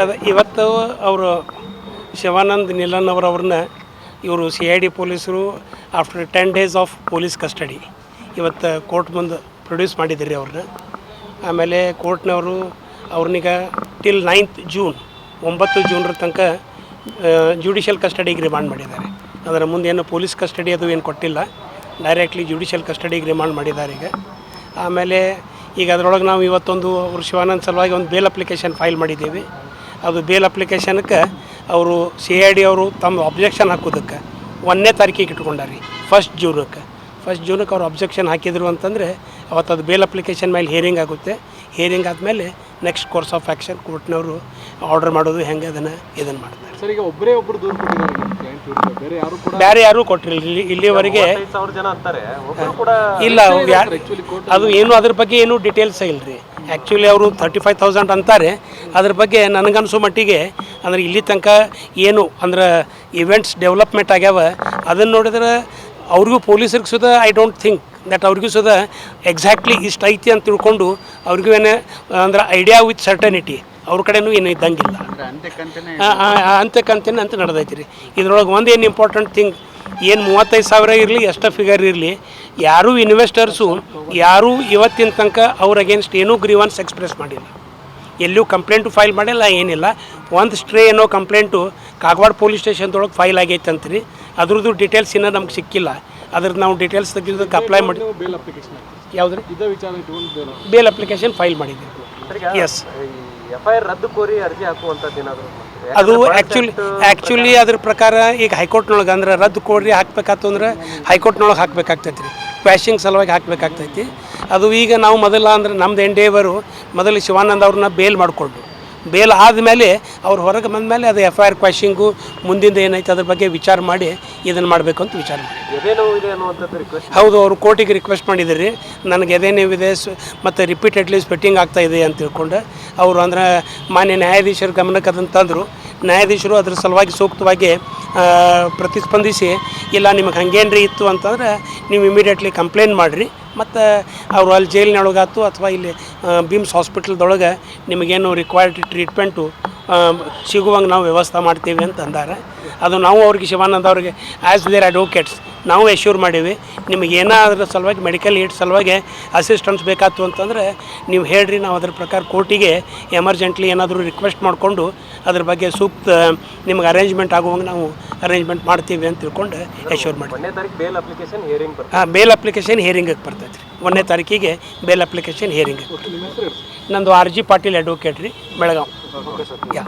ಅದು ಇವತ್ತು ಅವರು ಶಿವಾನಂದ್ ನಿಲನ್ ಅವ್ರನ್ನ ಇವರು CID ಪೊಲೀಸರು after 10 days of police custody ಇವತ್ತು ಕೋರ್ಟ್ ಮುಂದೆ ಪ್ರೊಡ್ಯೂಸ್ ಮಾಡಿದ್ದೀರಿ ಅವ್ರನ್ನ. ಆಮೇಲೆ ಕೋರ್ಟ್ನವರು ಅವ್ರನ್ನೀಗ ಟಿಲ್ 9th ಜೂನ್ 9 ಜೂನ್ರ ತನಕ ಜುಡಿಷಿಯಲ್ ಕಸ್ಟಡಿಗೆ ರಿಮಾಂಡ್ ಮಾಡಿದ್ದಾರೆ. ಅದರ ಮುಂದೆ ಏನು ಪೊಲೀಸ್ ಕಸ್ಟಡಿ ಅದು ಏನು ಕೊಟ್ಟಿಲ್ಲ, ಡೈರೆಕ್ಟ್ಲಿ ಜುಡಿಷಿಯಲ್ ಕಸ್ಟಡಿಗೆ ರಿಮಾಂಡ್ ಮಾಡಿದ್ದಾರೆ ಈಗ. ಆಮೇಲೆ ಈಗ ಅದರೊಳಗೆ ನಾವು ಇವತ್ತೊಂದು ಅವರು ಶಿವಾನಂದ್ ಸಲುವಾಗಿ ಒಂದು ಬೇಲ್ ಅಪ್ಲಿಕೇಶನ್ ಫೈಲ್ ಮಾಡಿದ್ದೀವಿ. ಅದು ಬೇಲ್ ಅಪ್ಲಿಕೇಶನ್ಕ್ಕೆ ಅವರು CID ಅವರು ತಮ್ಮ ಅಬ್ಜೆಕ್ಷನ್ ಹಾಕೋದಕ್ಕೆ 1ನೇ ತಾರೀಕಿಗೆ ಇಟ್ಕೊಂಡಾರಿ. 1 ಜೂನಕ್ಕೆ ಅವ್ರು ಅಬ್ಜೆಕ್ಷನ್ ಹಾಕಿದರು ಅಂತಂದರೆ ಅವತ್ತು ಅದು ಬೇಲ್ ಅಪ್ಲಿಕೇಶನ್ ಮೇಲೆ ಹಿಯರಿಂಗ್ ಆಗುತ್ತೆ. ಹಿಯರಿಂಗ್ ಆದಮೇಲೆ ನೆಕ್ಸ್ಟ್ ಕೋರ್ಸ್ ಆಫ್ ಆ್ಯಕ್ಷನ್ ಕೋರ್ಟ್ನವರು ಆರ್ಡರ್ ಮಾಡೋದು ಹೆಂಗೆ ಇದನ್ನು ಮಾಡ್ತಾರೆ. ಸರ್, ಈಗ ಒಬ್ಬರು ದೂರು ಕೊಟ್ಟಿದ್ದಾರೆ, ಬೇರೆ ಯಾರೂ ಕೊಟ್ಟಿರಲಿಲ್ಲ ಇಲ್ಲಿವರೆಗೆ. ಇಲ್ಲ ಅದು ಏನು ಅದ್ರ ಬಗ್ಗೆ ಏನೂ ಡೀಟೇಲ್ಸ್ ಇಲ್ಲ ರೀ. ಆ್ಯಕ್ಚುಲಿ ಅವರು 35,000 ಅಂತಾರೆ. ಅದ್ರ ಬಗ್ಗೆ ನನಗನ್ಸೋ ಮಟ್ಟಿಗೆ ಅಂದ್ರೆ ಇಲ್ಲಿ ತನಕ ಏನು ಅಂದ್ರೆ ಇವೆಂಟ್ಸ್ ಡೆವಲಪ್ಮೆಂಟ್ ಆಗ್ಯಾವ ಅದನ್ನು ನೋಡಿದ್ರೆ ಅವ್ರಿಗೂ ಪೊಲೀಸರಿಗೆ ಸುದ ಐ ಡೋಂಟ್ ಥಿಂಕ್ ದಟ್ ಅವ್ರಿಗೂ ಸುದ ಎಕ್ಸಾಕ್ಟ್ಲಿ ಇಷ್ಟು ಐತಿ ಅಂತ ತಿಳ್ಕೊಂಡು ಅವ್ರಿಗೂ ಏನೇ ಅಂದ್ರೆ ಐಡಿಯಾ ವಿತ್ ಸರ್ಟನಿಟಿ ಅವ್ರ ಕಡೆನೂ ಏನು ಇದ್ದಂಗಿಲ್ಲ. ಅಂತ್ಯಕ್ಕಂತೇನೆ ಅಂತ ನಡೆದೈತಿ ರೀ. ಇದ್ರೊಳಗೆ ಒಂದು ಏನು ಇಂಪಾರ್ಟೆಂಟ್ ಥಿಂಗ್ ಏನು 35,000 ಇರಲಿ ಎಷ್ಟು ಫಿಗರ್ ಇರಲಿ, ಯಾರೂ ಇನ್ವೆಸ್ಟರ್ಸು ಯಾರೂ ಇವತ್ತಿನ ತನಕ ಅವ್ರ ಅಗೇನ್ಸ್ಟ್ ಏನೂ ಗ್ರೀವನ್ಸ್ ಎಕ್ಸ್ಪ್ರೆಸ್ ಮಾಡಿಲ್ಲ, ಎಲ್ಲೂ ಕಂಪ್ಲೇಂಟು ಫೈಲ್ ಮಾಡಿಲ್ಲ, ಏನಿಲ್ಲ. ಒಂದು ಸ್ಟ್ರೇ ಏನೋ ಕಂಪ್ಲೇಂಟು ಕಾಗವಾಡ ಪೊಲೀಸ್ ಸ್ಟೇಷನ್ದೊಳಗೆ ಫೈಲ್ ಆಗೈತೆ ಅಂತ್ರಿ. ಅದ್ರದ್ದು ಡೀಟೇಲ್ಸ್ ಇನ್ನೂ ನಮ್ಗೆ ಸಿಕ್ಕಿಲ್ಲ. ಅದ್ರದ್ದು ನಾವು ಡೀಟೇಲ್ಸ್ ತೆಗೆದಕ್ಕೆ ಅಪ್ಲೈ ಮಾಡಿ ಯಾವುದ್ರಿ ಬೇಲ್ ಅಪ್ಲಿಕೇಶನ್ ಫೈಲ್ ಮಾಡಿದ್ದೀವಿ. ಎಸ್, FIR ರದ್ದು ಕೋರಿ ಅರ್ಜಿ ಹಾಕುವಂಥದ್ದು ಏನಾದರೂ ಅದು ಆ್ಯಕ್ಚುಲಿ ಅದ್ರ ಪ್ರಕಾರ ಈಗ ಹೈಕೋರ್ಟ್ನೊಳಗೆ ಅಂದ್ರೆ ರದ್ದು ಕೋರಿ ಹಾಕ್ಬೇಕಾಯ್ತು ಅಂದ್ರೆ ಹೈಕೋರ್ಟ್ನೊಳಗೆ ಹಾಕಬೇಕಾಗ್ತೈತಿ ರೀ. ಕ್ವ್ಯಾಶಿಂಗ್ ಸಲುವಾಗಿ ಹಾಕಬೇಕಾಗ್ತೈತಿ. ಅದು ಈಗ ನಾವು ಮೊದಲ ಅಂದ್ರೆ ನಮ್ದು ಎಂಡೇವರು ಮೊದಲು ಶಿವಾನಂದ್ ಅವ್ರನ್ನ ಬೇಲ್ ಮಾಡಿಕೊಂಡು ಬೇಲ್ ಆದಮೇಲೆ ಅವ್ರು ಹೊರಗೆ ಬಂದಮೇಲೆ ಅದು FIR ಕ್ವ್ಯಾಶಿಂಗು ಮುಂದಿಂದ ಏನೈತೆ ಅದ್ರ ಬಗ್ಗೆ ವಿಚಾರ ಮಾಡಿ ಇದನ್ನು ಮಾಡಬೇಕು ಅಂತ ವಿಚಾರ ಮಾಡಿ. ಹೌದು, ಅವರು ಕೋರ್ಟಿಗೆ ರಿಕ್ವೆಸ್ಟ್ ಮಾಡಿದ್ದೀರಿ, ನನಗೆ ಎದೆ ನೋವಿದೆ ಮತ್ತು ರಿಪೀಟೆಡ್ಲಿ ಸ್ವೆಟ್ಟಿಂಗ್ ಆಗ್ತಾಯಿದೆ ಅಂತ ತಿಳ್ಕೊಂಡು ಅವರು ಅಂದ್ರೆ ಮಾನ್ಯ ನ್ಯಾಯಾಧೀಶರ ಗಮನಕ್ಕೆ ಅದನ್ನು ತಂದರು. ನ್ಯಾಯಾಧೀಶರು ಅದ್ರ ಸಲುವಾಗಿ ಸೂಕ್ತವಾಗಿ ಪ್ರತಿಸ್ಪಂದಿಸಿ ಇಲ್ಲ ನಿಮಗೆ ಹಂಗೇನ್ರಿ ಇತ್ತು ಅಂತಂದ್ರೆ ನೀವು ಇಮಿಡಿಯೇಟ್ಲಿ ಕಂಪ್ಲೇಂಟ್ ಮಾಡಿರಿ ಮತ್ತು ಅವರು ಅಲ್ಲಿ ಜೈಲಿನೊಳಗಾತು ಅಥವಾ ಇಲ್ಲಿ ಬಿಮ್ಸ್ ಹಾಸ್ಪಿಟಲ್ದೊಳಗೆ ನಿಮಗೇನು ರಿಕ್ವೈರ್ಡ್ ಟ್ರೀಟ್ಮೆಂಟು ಸಿಗುವಂಗೆ ನಾವು ವ್ಯವಸ್ಥೆ ಮಾಡ್ತೀವಿ ಅಂತ ಅಂದಾರೆ. ಅದು ನಾವು ಅವ್ರಿಗೆ ಶಿವಾನಂದ್ ಅವ್ರಿಗೆ ಆ್ಯಸ್ ದೇರ್ ಅಡ್ವೊಕೇಟ್ಸ್ ನಾವು ಎಶ್ಯೂರ್ ಮಾಡೀವಿ. ನಿಮಗೆ ಏನಾದ್ರ ಸಲುವಾಗಿ ಮೆಡಿಕಲ್ ಏಡ್ ಸಲುವಾಗಿ ಅಸಿಸ್ಟೆನ್ಸ್ ಬೇಕಾಯ್ತು ಅಂತಂದರೆ ನೀವು ಹೇಳ್ರಿ, ನಾವು ಅದ್ರ ಪ್ರಕಾರ ಕೋರ್ಟಿಗೆ ಎಮರ್ಜೆಂಟ್ಲಿ ಏನಾದರೂ ರಿಕ್ವೆಸ್ಟ್ ಮಾಡಿಕೊಂಡು ಅದ್ರ ಬಗ್ಗೆ ಸೂಕ್ತ ನಿಮ್ಗೆ ಅರೇಂಜ್ಮೆಂಟ್ ಆಗುವಂಗೆ ನಾವು ಅರೇಂಜ್ಮೆಂಟ್ ಮಾಡ್ತೀವಿ ಅಂತ ತಿಳ್ಕೊಂಡು ಎಶ್ಯೂರ್ ಮಾಡಿ. ಬೇಲ್ ಅಪ್ಲಿಕೇಶನ್ ಹಿಯರಿಂಗಿಗೆ ಬರ್ತೈತೆ ರೀ. 1ನೇ ತಾರೀಕಿಗೆ ಬೇಲ್ ಅಪ್ಲಿಕೇಶನ್ ಹಿಯರಿಂಗ್. ನಂದು RG ಪಾಟೀಲ್ ಅಡ್ವೊಕೇಟ್ ರೀ, ಬೆಳಗಾವಿ. ಯಾ